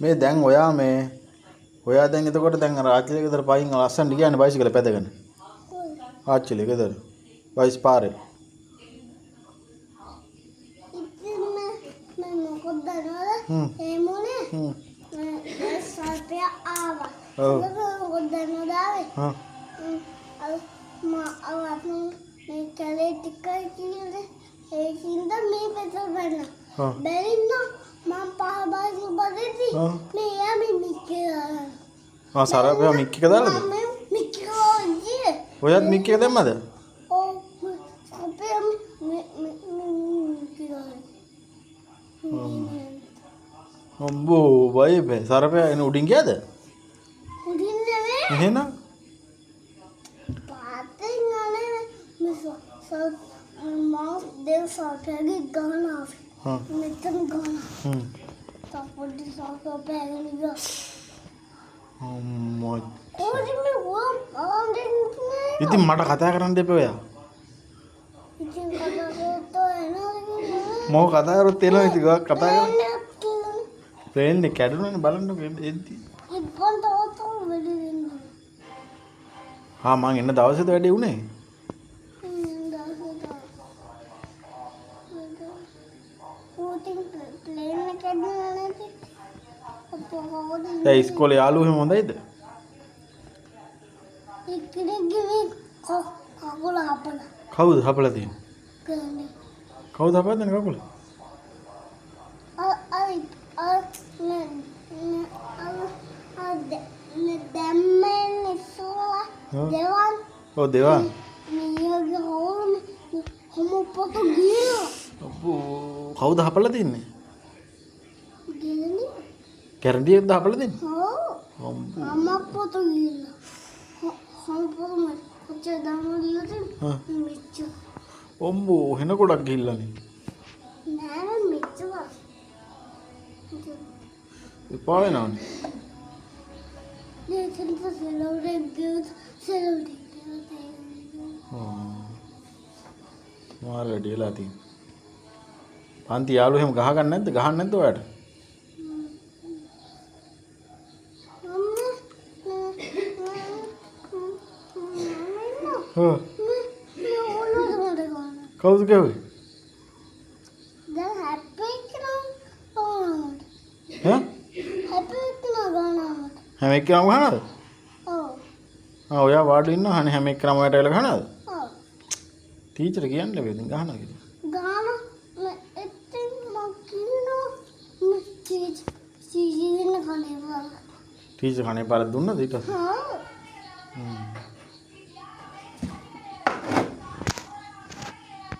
මේ දැන් ඔයා දැන් එතකොට දැන් අර ආච්චිලේ ගෙදර පයින් ලස්සනට ගියානේ බයිසිකල පැදගෙන. ආච්චිලේ ගෙදර. බයිස් පාරේ. ඉතින් මම මොකද දන්නවද? ඒ මොනේ? ඒ සර්පය ආවා. ඔව්. මොකද දන්නවද ආවේ? හා. අපු මේ කැලේ ටිකයි කියන්නේ ඒකින්ද මේ පෙතර බන්න. බැරින්න මම පහබාසු බදෙති. මේ යමි මික්කේ. සරපයා මික් එක දාලාද? මම මික්කේ ගියේ. ඔයත් මික් එක දැම්මද? ඔව් අපේ මික්කේ. අම්බෝ බයි සරපයා එන උඩින් ගියාද? උඩින් නෙමෙයි. එහෙනම් පාතෙන් අනේ මම දෙව සර්පයාගේ ගහන ආවේ. මෙතන ගහන. තපොඩි සර්පයා පැගෙන ගියා. අම්මෝ. කොහොමද මේ වම් දෙන්නේ? ඉතින් මට කතා කරන්න දෙපා ඔයා. ඉතින් කතා කරලා එනවා. මොකක් කතා කරොත් එනවා ඉතින් ඔයා කතා කරා. ප්ලේන් එක කැඩුණානේ බලන්නකො එද්දි. ඉක්කොන් තවත් වැඩි වෙනවා. මං එන්න දවසේද වැඩි උනේ? ඒ ඉස්කෝලේ යාළුවෝ එහෙම හොඳයිද? කකුල හපලා. කවුද හපලා තියෙන්නේ? ගන්නේ. කවුද හපලා තියෙන්නේ කකුල? දැම්මෙන් ඉස්සුවා දෙවන්. ඔව් දෙවන්. මීයගේ හොල්ම පොත ගියා. අප්පෝ කවුද හපලා තින්නේ? ගියනේ. කැරන්ඩියෙක්ද හපලා තින්නේ? ඔව්. අම්මා පොත ගියා. හොම්පොම කොච්චර දාමුලියද? මෙච්ච. ඔම්බෝ හෙන ගොඩක් ගිහිල්ලානේ. නෑ මෙච්චවා. එපා වෙනවනේ. නේ තෙන්ට සෙලවරේ ගියොත් සෙලවරේ. මාර වැඩිලා තියෙන්නේ. පන්ති යාළුවෝ එහෙම ගහ ගන්න නැද්ද? ගහන්න නැද්ද ඔයාලට? කවුද කිව්වේ? දැන් හැප්පි කෙනා ඕනමද? ඈ? හැප්පි කෙනා ගන්නවද? හැම එක්කම ගහනවද? ඔව්. ඔයා වාඩි ඉන්නවා අනේ හැම එක්කම ඔයාට එල ගහනවද? ඔව්. ටීචර් කියන්නේ බෑ ඉතින් ගහනවා කියලා. ගාන එතෙන් මම කියනවා චීචි කනේ බල. ටීචර් කනේ පාරක් දුන්නද ඊට? හා.